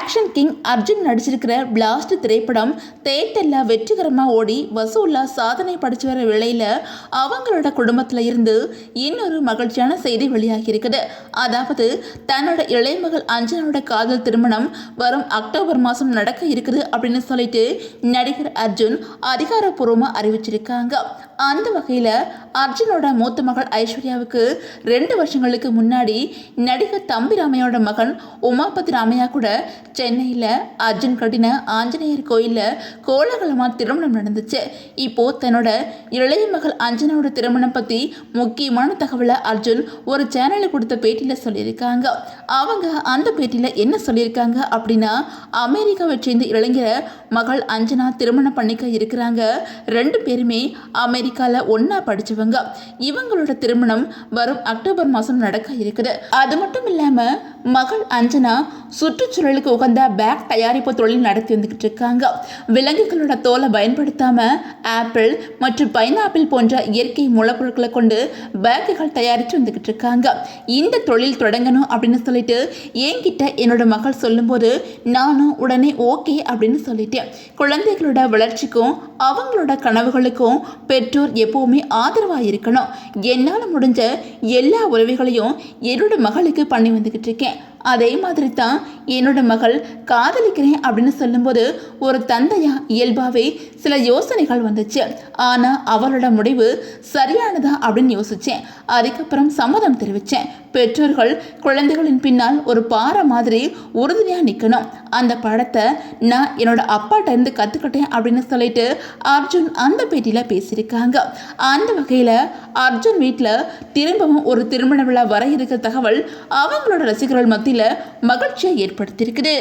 Action king Arjun நடிச்சிருக்கிற blast திரைப்படம் தேட்டர்ல வெற்றிகரமாக ஓடி வசூலா சாதனை படிச்சு வர வேளையில் அவங்களோட குடும்பத்தில் இருந்து இன்னொரு மகிழ்ச்சியான செய்தி வெளியாகி இருக்குது. அதாவது தன்னோட இளையமகள் அஞ்சனாவோட காதல் திருமணம் வரும் அக்டோபர் மாதம் நடக்க இருக்குது அப்படின்னு சொல்லிட்டு நடிகர் அர்ஜுன் அதிகாரப்பூர்வமாக அறிவிச்சிருக்காங்க. அந்த வகையில் அர்ஜுனோட மூத்த மகள் ஐஸ்வர்யாவுக்கு 2 வருஷங்களுக்கு முன்னாடி நடிகர் தம்பி ராமையோட மகன் உமாபதி ராமையா கூட சென்னையில் அர்ஜுன் கட்டின ஆஞ்சநேயர் கோயிலில் கோலாகலமாக திருமணம் நடந்துச்சு. இப்போது தன்னோட இளைய மகள் அஞ்சனாவோட திருமணம் பற்றி முக்கியமான தகவலை அர்ஜுன் ஒரு சேனலுக்கு கொடுத்த பேட்டியில் சொல்லியிருக்காங்க. அவங்க அந்த பேட்டியில் என்ன சொல்லியிருக்காங்க அப்படின்னா, அமெரிக்காவை சேர்ந்த இளைஞரை மகள் அஞ்சனா திருமணம் பண்ணிக்க இருக்கிறாங்க. 2 பேருமே அமெரிக்காவில் ஒன்றா படித்தவங்க. இவங்களோட திருமணம் வரும் அக்டோபர் மாதம் நடக்க இருக்குது. அது மட்டும் இல்லாமல் மகள் அஞ்சனா சுற்றுச்சூழலுக்கு உகந்த பேக் தயாரிப்பு தொழில் நடத்தி வந்துக்கிட்டு இருக்காங்க. விலங்குகளோட தோலை பயன்படுத்தாமல் ஆப்பிள் மற்றும் பைனாப்பிள் போன்ற இயற்கை மூலப்பொருட்களை கொண்டு பேக்குகள் தயாரித்து வந்துக்கிட்டு இருக்காங்க. இந்த தொழில் தொடங்கணும் அப்படின்னு சொல்லிட்டு என்கிட்ட என்னோட மகள் சொல்லும்போது நானும் உடனே ஓகே அப்படின்னு சொல்லிட்டேன். குழந்தைகளோட வளர்ச்சிக்கும் அவங்களோட கனவுகளுக்கும் பெற்றோர் எப்போவுமே ஆதரவாக இருக்கணும். என்னால் முடிஞ்ச எல்லா உதவிகளையும் என்னோட மகளுக்கு பண்ணி வந்துக்கிட்டு இருக்கேன். அதே மாதிரி தான் என்னோட மகள் காதலிக்கிறேன் அப்படின்னு சொல்லும்போது ஒரு தந்தையா இயல்பாகவே சில யோசனைகள் வந்துச்சு. ஆனால் அவளோட முடிவு சரியானதா அப்படின்னு யோசித்தேன். அதுக்கப்புறம் சம்மதம் தெரிவித்தேன். பெற்றோர்கள் குழந்தைகளின் பின்னால் ஒரு பாறை மாதிரி உறுதியாக நிற்கணும். அந்த படத்தை நான் என்னோட அப்பாட்ட இருந்து கற்றுக்கிட்டேன் அப்படின்னு சொல்லிட்டு அர்ஜுன் அந்த பேட்டியில் பேசியிருக்காங்க. அந்த வகையில் அர்ஜுன் வீட்டில் திரும்பவும் ஒரு திருமண விழா வர இருக்கிற தகவல் அவங்களோட ரசிகர்கள் மத்தியில் மகிழ்ச்சியை ஏற்படுத்தியிருக்குது.